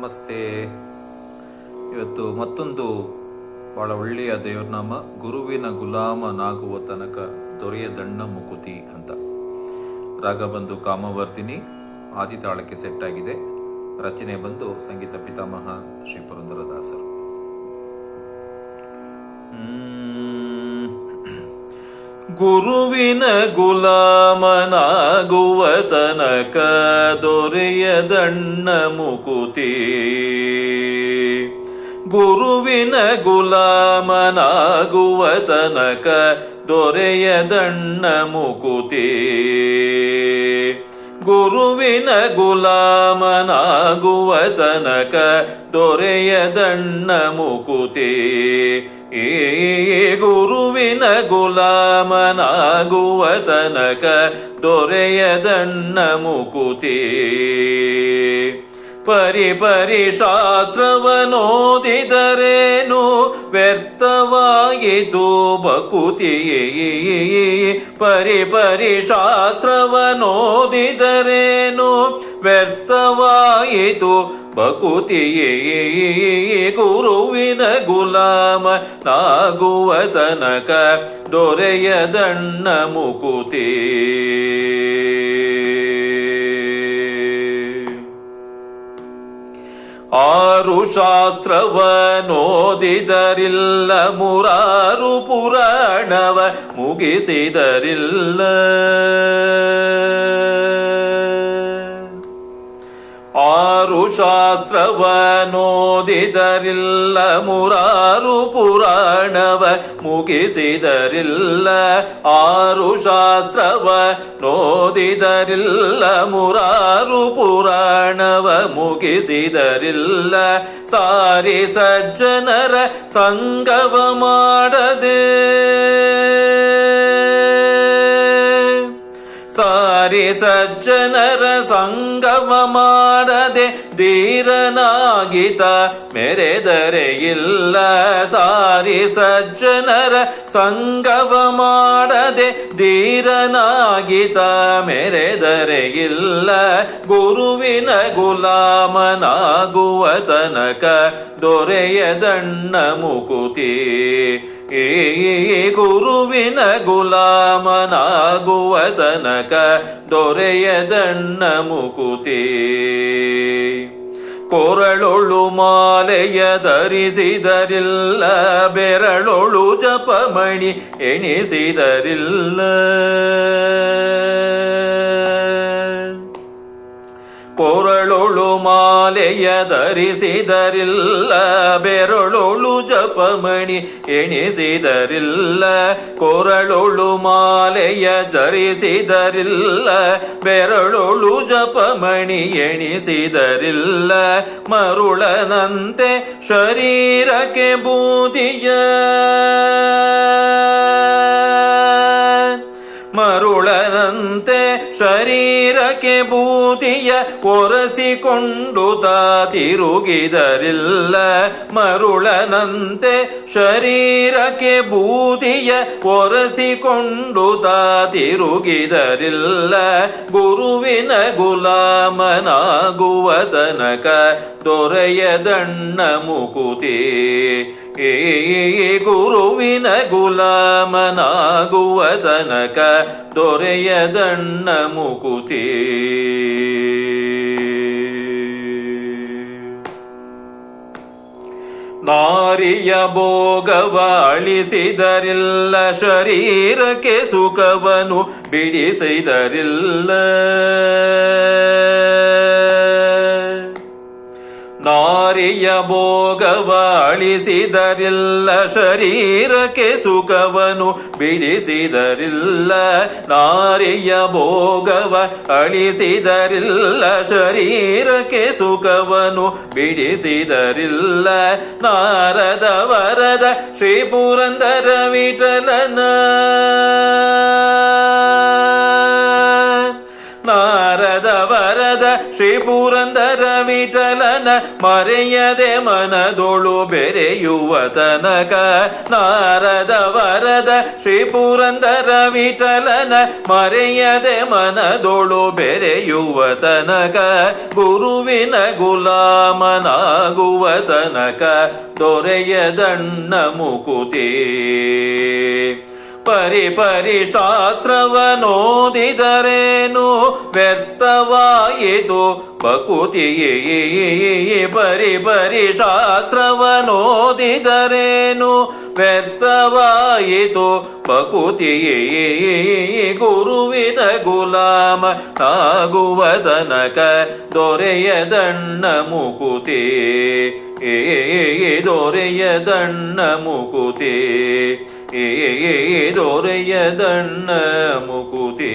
ನಮಸ್ತೆ. ಇವತ್ತು ಮತ್ತೊಂದು ಬಹಳ ಒಳ್ಳೆಯ ದೇವರನಾಮ, ಗುರುವಿನ ಗುಲಾಮನಾಗುವ ತನಕ ದೊರೆಯದಣ್ಣ ಮುಕುತಿ ಅಂತ. ರಾಗ ಬಂದು ಕಾಮವರ್ಧಿನಿ, ಆದಿತಾಳಕ್ಕೆ ಸೆಟ್ ಆಗಿದೆ. ರಚನೆ ಬಂದು ಸಂಗೀತ ಪಿತಾಮಹ ಶ್ರೀ ಪುರಂದರದಾಸರು. ಗುರುವಿನ ಗುಲಾಮನಾಗುವ ತನಕ ದೊರೆಯದಣ್ಣ ಮುಕುತಿ. ಗುರುವಿನ ಗುಲಾಮನಾಗುವ ತನಕ ದೊರೆಯದಣ್ಣ ಮುಕುತಿ. ಗುರುವಿನ ಗುಲಾಮನಾಗುವ ತನಕ ದೊರೆಯದಣ್ಣ ಮುಕುತಿ. ಈ ಗುರುವಿನ ಗುಲಾಮನಾಗುವ ತನಕ ದೊರೆಯದಣ್ಣ ಮುಕುತಿ. ಪರಿಪರಿ ಶಾಸ್ತ್ರವನೋದಿದರೇನು ವ್ಯರ್ಥವಾಯಿತು ಬಕುತಿ. ಪರಿಪರಿ ಶಾಸ್ತ್ರವನೋದಿದರೇನು ವ್ಯರ್ಥವಾಯಿತು ಬಕುತಿ. ಗುರುವಿನ ಗುಲಾಮನಾಗುವ ತನಕ ದೊರೆಯದಣ್ಣ ಮುಕುತಿ. ಆರು ಶಾಸ್ತ್ರವನೋದಿದರಿಲ್ಲ, ಮುರಾರು ಪುರಾಣವ ಮುಗಿಸಿದರಿಲ್ಲ. ಆರು ಶಾಸ್ತ್ರವನೋದಿದರಿಲ್ಲ, ಮುರಾರು ಪುರಾಣವ ಮುಗಿಸಿದರಿಲ್ಲ. ಆರು ಶಾಸ್ತ್ರವನೋದಿದರಿಲ್ಲ, ಮುರಾರು ಪುರಾಣವ ಮುಗಿಸಿದರಿಲ್ಲ. ಸಾರಿ ಸಜ್ಜನರ ಸಂಗವ ಮಾಡದೆ, ಸಾರಿ ಸಜ್ಜನರ ಸಂಗಮ ಮಾಡದೆ ಧೀರನಾಗಿತ ಮೆರೆದರೆ ಇಲ್ಲ. ಸಾರಿ ಸಜ್ಜನರ ಸಂಗಮ ಮಾಡದೆ ಧೀರನಾಗಿತ ಮೆರೆದರೆ ಇಲ್ಲ. ಗುರುವಿನ ಗುಲಾಮನಾಗುವ ತನಕ ದೊರೆಯದಣ್ಣ ಮುಕುತಿ. ಈ ಗುರುವಿನ ಗುಲಾಮನಾಗುವ ತನಕ ದೊರೆಯದಣ್ಣ ಮುಕುತಿ. ಕೊರಳೊಳು ಮಾಲೆಯ ಧರಿಸಿದರಿಲ್ಲ, ಬೆರಳೊಳು ಜಪಮಣಿ ಎಣಿಸಿದರಿಲ್ಲ. ಕೊರಳೊಳು ಮಾಲೆಯ ಧರಿಸಿದರಿಲ್ಲ, ಬೆರಳೊಳು ಜಪಮಣಿ ಎಣಿಸಿದರಿಲ್ಲ. ಕೊರಳೊಳು ಮಾಲೆಯ ಧರಿಸಿದರಿಲ್ಲ, ಬೆರಳೊಳು ಜಪಮಣಿ ಎಣಿಸಿದರಿಲ್ಲ. ಮರುಳನಂತೆ ಶರೀರಕ್ಕೆ ಬೂದಿಯ, ಮರುಳನಂತೆ ಶರೀರಕ್ಕೆ ಬೂದಿಯ ಒರೆಸಿಕೊಂಡು ತಿರುಗಿದರಿಲ್ಲ. ಮರುಳನಂತೆ ಶರೀರಕ್ಕೆ ಬೂದಿಯ ಒರೆಸಿಕೊಂಡು ತಿರುಗಿದರಿಲ್ಲ. ಗುರುವಿನ ಗುಲಾಮನಾಗುವ ತನಕ ದೊರೆಯದಣ್ಣ ಮುಕುತಿ. ಈ ಗುರುವಿನ ಗುಲಾಮನಾಗುವ ತನಕ ದೊರೆಯದಣ್ಣ ಮುಕುತಿ. ನಾರಿಯ ಭೋಗವ ಅಳಿಸಿದರಿಲ್ಲ, ಶರೀರಕ್ಕೆ ಸುಖವನ್ನು ಬಿಡಿಸಿದರಿಲ್ಲ. ನಾರಿಯ ಭೋಗವ ಅಳಿಸಿದರಿಲ್ಲ, ಶರೀರಕ್ಕೆ ಸುಖವನ್ನು ಬಿಡಿಸಿದರಿಲ್ಲ. ನಾರಿಯ ಭೋಗವ ಅಳಿಸಿದರಿಲ್ಲ, ಶರೀರಕ್ಕೆ ಸುಖವನ್ನು ಬಿಡಿಸಿದರಿಲ್ಲ. ನಾರದ ವರದ ಶ್ರೀ ಪುರಂದರ ವಿಠಲನ, ನಾರದ ವರದ ಶ್ರೀ ಪುರಂದರ ವಿಠಲನ ಮರೆಯದೆ ಮನದೊಳು ಬೆರೆಯುವ ತನಕ ನಾರದ ವರದ ಶ್ರೀ ಪುರಂದರ ವಿಠಲನ ಮರೆಯದೆ ಮನದೊಳು ಬೆರೆಯುವ ತನಕ ಗುರುವಿನ ಗುಲಾಮನಾಗುವ ತನಕ ದೊರೆಯದಣ್ಣ ಮುಕುತಿ ಪರಿ ಶಾಸ್ತ್ರವನೋದಿದರೇನು ವ್ಯರ್ಥವಾಯಿತು ಬಕುತಿ ಪರಿ ಶಾಸ್ತ್ರವನೋದಿದರೇನು ವ್ಯರ್ಥವಾಯಿತು ಬಕುತಿ ಗುರುವಿನ ಗುಲಾಮ ಆಗುವ ತನಕ ದೊರೆಯದಣ್ಣ ಮುಕುತಿ ದೊರೆಯದಣ್ಣ ಮುಕುತಿ ದೊರೆಯದಣ್ಣ ಮುಕುತಿ